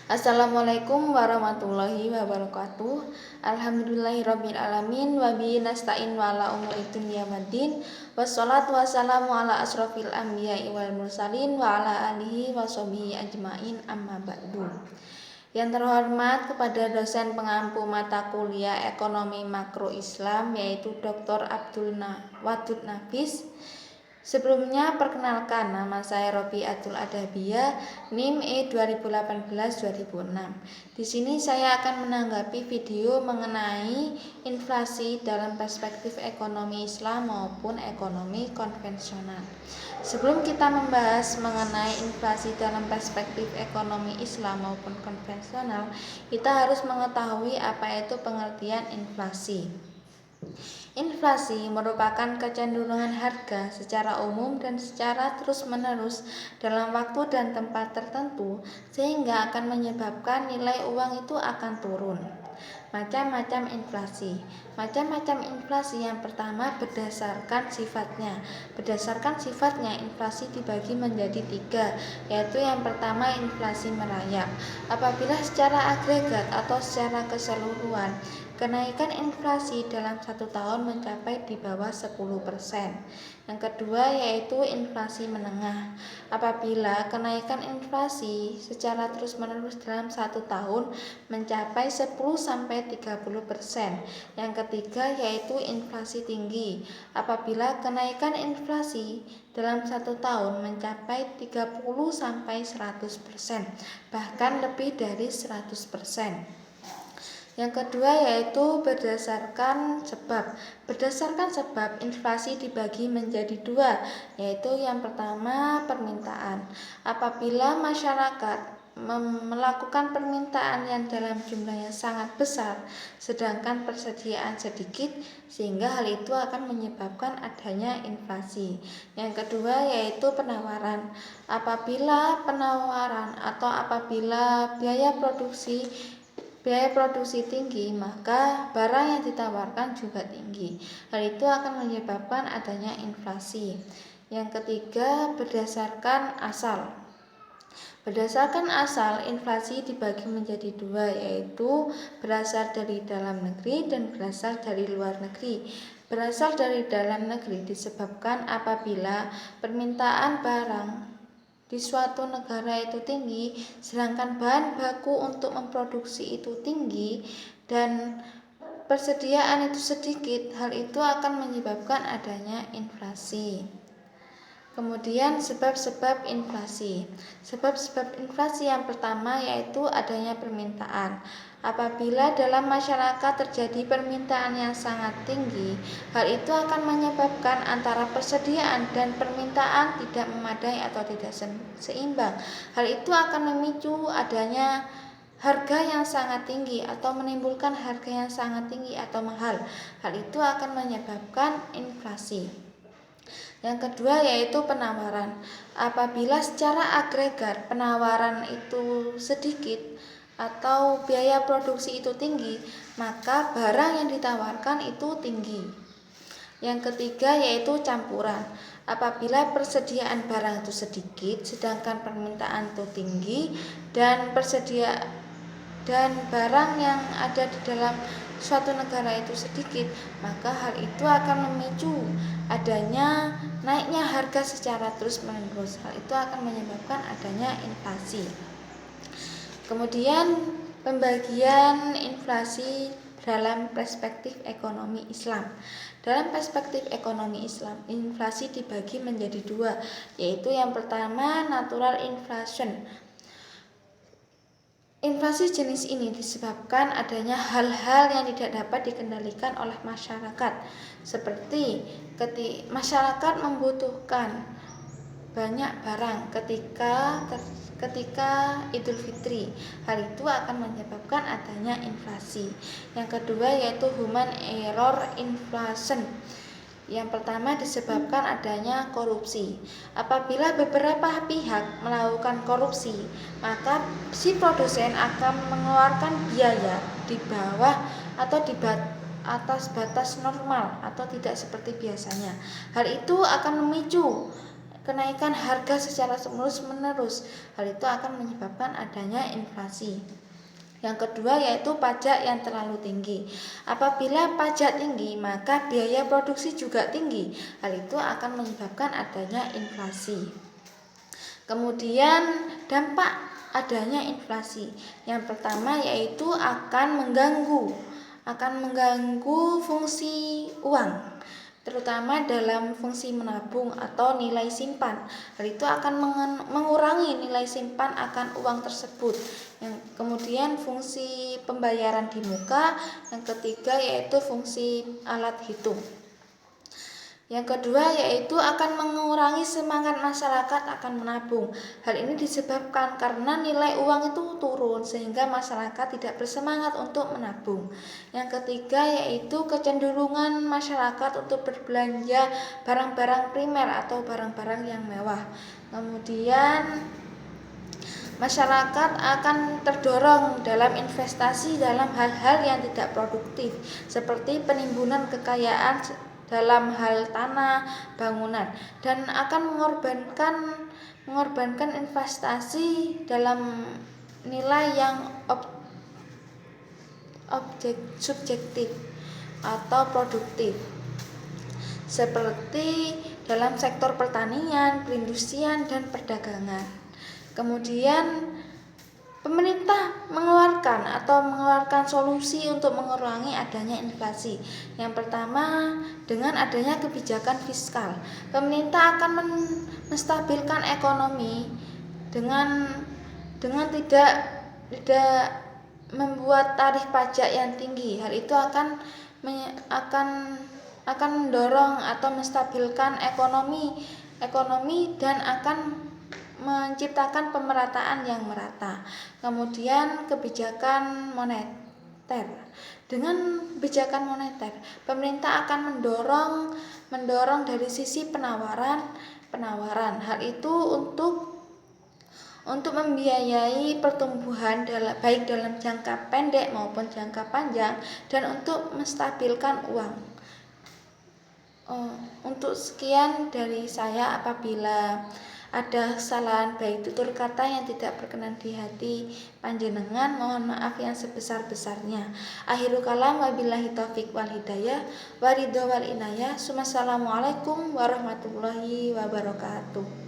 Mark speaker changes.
Speaker 1: Assalamualaikum warahmatullahi wabarakatuh. Alhamdulillahirabbil alamin wa bihi nasta'in wa ala umuri dunya waddin. Wassalatu wassalamu ala asrofil anbiya'i wal mursalin wa ala alihi wa sahbihi ajmain amma ba'du. Yang terhormat kepada dosen pengampu mata kuliah Ekonomi Makro Islam yaitu Dr. Abdul Wadud Nafis. Sebelumnya perkenalkan, nama saya Robiatul Adabiyah, NIM E2018-2006. Di sini saya akan menanggapi video mengenai inflasi dalam perspektif ekonomi Islam maupun ekonomi konvensional. Sebelum kita membahas mengenai inflasi dalam perspektif ekonomi Islam maupun konvensional, kita harus mengetahui apa itu pengertian inflasi. Inflasi merupakan kecenderungan harga secara umum dan secara terus-menerus dalam waktu dan tempat tertentu sehingga akan menyebabkan nilai uang itu akan turun. Macam-macam inflasi. Macam-macam inflasi yang pertama berdasarkan sifatnya. Berdasarkan sifatnya, inflasi dibagi menjadi 3, yaitu yang pertama inflasi merayap. Apabila secara agregat atau secara keseluruhan kenaikan inflasi dalam 1 tahun mencapai di bawah 10%. Yang kedua yaitu inflasi menengah. Apabila kenaikan inflasi secara terus-menerus dalam 1 tahun mencapai 10-30%. Yang ketiga yaitu inflasi tinggi. Apabila kenaikan inflasi dalam 1 tahun mencapai 30-100%, bahkan lebih dari 100%. Yang kedua yaitu berdasarkan sebab. Berdasarkan sebab, inflasi dibagi menjadi 2, yaitu yang pertama permintaan. Apabila masyarakat melakukan permintaan yang dalam jumlah yang sangat besar, sedangkan persediaan sedikit, sehingga hal itu akan menyebabkan adanya inflasi. Yang kedua yaitu penawaran. Apabila penawaran atau apabila biaya produksi tinggi, maka barang yang ditawarkan juga tinggi. Hal itu akan menyebabkan adanya inflasi. Yang ketiga, berdasarkan asal. Berdasarkan asal, inflasi dibagi menjadi 2, yaitu berasal dari dalam negeri dan berasal dari luar negeri. Berasal dari dalam negeri disebabkan apabila permintaan barang di suatu negara itu tinggi, sedangkan bahan baku untuk memproduksi itu tinggi dan persediaan itu sedikit, hal itu akan menyebabkan adanya inflasi. Kemudian sebab-sebab inflasi. Sebab-sebab inflasi yang pertama yaitu adanya permintaan. Apabila dalam masyarakat terjadi permintaan yang sangat tinggi, hal itu akan menyebabkan antara persediaan dan permintaan tidak memadai atau tidak seimbang. Hal itu akan memicu adanya harga yang sangat tinggi atau menimbulkan harga yang sangat tinggi atau mahal. Hal itu akan menyebabkan inflasi. Yang kedua yaitu penawaran. Apabila secara agregat penawaran itu sedikit atau biaya produksi itu tinggi, maka barang yang ditawarkan itu tinggi. Yang ketiga yaitu campuran. Apabila persediaan barang itu sedikit sedangkan permintaan itu tinggi dan barang yang ada di dalam suatu negara itu sedikit, maka hal itu akan memicu adanya naiknya harga secara terus-menerus. Hal itu akan menyebabkan adanya inflasi. Kemudian pembagian inflasi dalam perspektif ekonomi Islam. Dalam perspektif ekonomi Islam, inflasi dibagi menjadi 2, yaitu yang pertama natural inflation. Inflasi jenis ini disebabkan adanya hal-hal yang tidak dapat dikendalikan oleh masyarakat, seperti masyarakat membutuhkan banyak barang ketika Idul Fitri. Hal itu akan menyebabkan adanya inflasi. Yang kedua yaitu human error inflation. Yang pertama disebabkan adanya korupsi. Apabila beberapa pihak melakukan korupsi, maka si produsen akan mengeluarkan biaya di bawah atau di atas batas normal atau tidak seperti biasanya. Hal itu akan memicu kenaikan harga secara terus-menerus. Hal itu akan menyebabkan adanya inflasi. Yang kedua yaitu pajak yang terlalu tinggi. Apabila pajak tinggi, maka biaya produksi juga tinggi. Hal itu akan menyebabkan adanya inflasi. Kemudian dampak adanya inflasi. Yang pertama yaitu akan mengganggu fungsi uang, terutama dalam fungsi menabung atau nilai simpan. Hal itu akan mengurangi nilai simpan akan uang tersebut. Yang kemudian fungsi pembayaran di muka. Yang ketiga yaitu fungsi alat hitung. Yang kedua yaitu akan mengurangi semangat masyarakat akan menabung. Hal ini disebabkan karena nilai uang itu turun sehingga masyarakat tidak bersemangat untuk menabung. Yang ketiga yaitu kecenderungan masyarakat untuk berbelanja barang-barang primer atau barang-barang yang mewah. Kemudian masyarakat akan terdorong dalam investasi dalam hal-hal yang tidak produktif seperti penimbunan kekayaan dalam hal tanah, bangunan, dan akan mengorbankan investasi dalam nilai yang subjektif atau produktif seperti dalam sektor pertanian, perindustrian, dan perdagangan. Kemudian pemerintah mengeluarkan solusi untuk mengurangi adanya inflasi. Yang pertama, dengan adanya kebijakan fiskal. Pemerintah akan menstabilkan ekonomi dengan tidak membuat tarif pajak yang tinggi. Hal itu akan mendorong atau menstabilkan ekonomi dan akan menciptakan pemerataan yang merata. Kemudian kebijakan moneter. Dengan kebijakan moneter, pemerintah akan mendorong dari sisi penawaran. Hal itu untuk membiayai pertumbuhan baik dalam jangka pendek maupun jangka panjang dan untuk menstabilkan uang. Untuk sekian dari saya. Apabila ada kesalahan baik tutur kata yang tidak berkenan di hati panjenengan, mohon maaf yang sebesar-besarnya. Akhirul kalam, wabillahi taufik wal hidayah, waridho wal inayah. Wassalamualaikum warahmatullahi wabarakatuh.